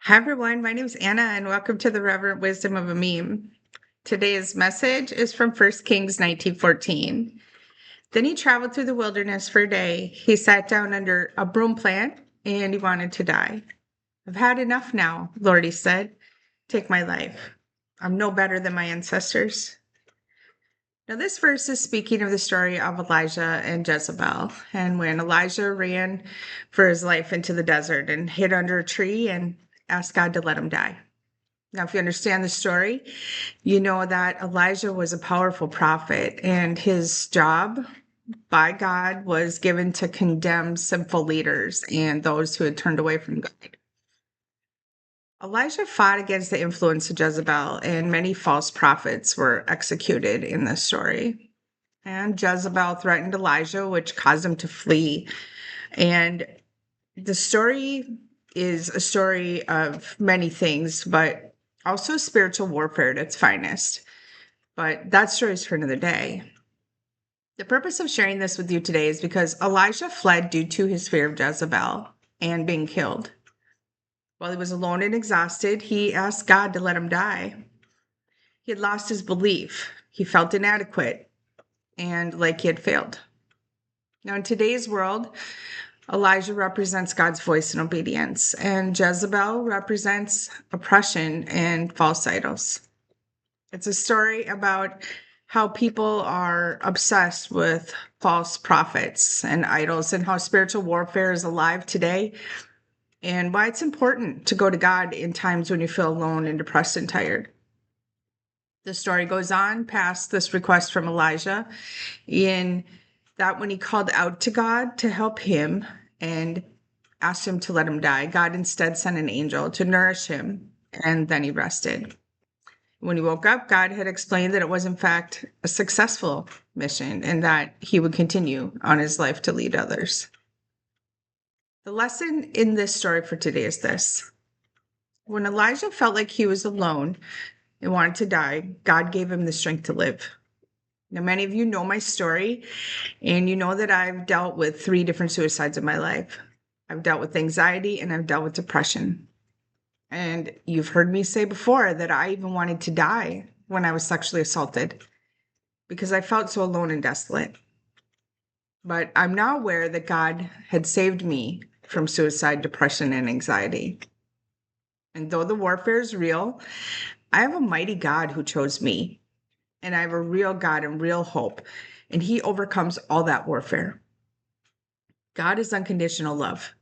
Hi everyone, my name is Anna and welcome to the Reverent Wisdom of a Meme. Today's message is from 1 Kings 19:14. Then he traveled through the wilderness for a day. He sat down under a broom plant and he wanted to die. I've had enough now, Lord, he said. Take my life. I'm no better than my ancestors. Now, this verse is speaking of the story of Elijah and Jezebel, and when Elijah ran for his life into the desert and hid under a tree and asked God to let him die. Now, if you understand the story, you know that Elijah was a powerful prophet, and his job by God was given to condemn sinful leaders and those who had turned away from God. Elijah fought against the influence of Jezebel, and many false prophets were executed in this story. And Jezebel threatened Elijah, which caused him to flee. And the story is a story of many things, but also spiritual warfare at its finest. But that story is for another day. The purpose of sharing this with you today is because Elijah fled due to his fear of Jezebel and being killed. While he was alone and exhausted, he asked God to let him die. He had lost his belief. He felt inadequate and like he had failed. Now, in today's world, Elijah represents God's voice and obedience, and Jezebel represents oppression and false idols. It's a story about how people are obsessed with false prophets and idols and how spiritual warfare is alive today and why it's important to go to God in times when you feel alone and depressed and tired. The story goes on past this request from Elijah in that when he called out to God to help him and asked him to let him die, God instead sent an angel to nourish him, and then he rested. When he woke up, God had explained that it was, in fact, a successful mission and that he would continue on his life to lead others. The lesson in this story for today is this. When Elijah felt like he was alone and wanted to die, God gave him the strength to live. Now, many of you know my story, and you know that I've dealt with 3 different suicides in my life. I've dealt with anxiety and I've dealt with depression. And you've heard me say before that I even wanted to die when I was sexually assaulted because I felt so alone and desolate. But I'm now aware that God had saved me from suicide, depression, and anxiety. And though the warfare is real, I have a mighty God who chose me. And I have a real God and real hope. And he overcomes all that warfare. God is unconditional love.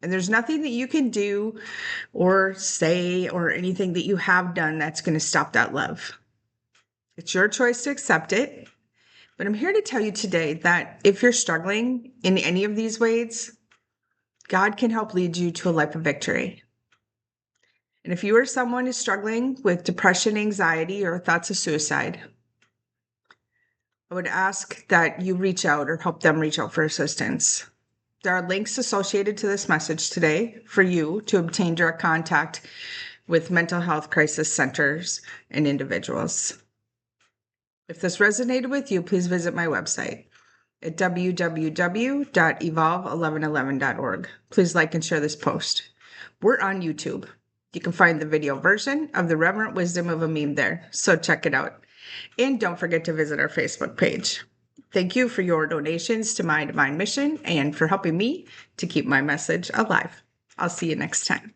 And there's nothing that you can do or say or anything that you have done that's going to stop that love. It's your choice to accept it. But I'm here to tell you today that if you're struggling in any of these ways, God can help lead you to a life of victory. And if you are someone who's struggling with depression, anxiety, or thoughts of suicide, I would ask that you reach out or help them reach out for assistance. There are links associated to this message today for you to obtain direct contact with mental health crisis centers and individuals. If this resonated with you, please visit my website at www.evolve1111.org. Please like and share this post. We're on YouTube. You can find the video version of the Reverent Wisdom of a Meme there, so check it out. And don't forget to visit our Facebook page. Thank you for your donations to my divine mission and for helping me to keep my message alive. I'll see you next time.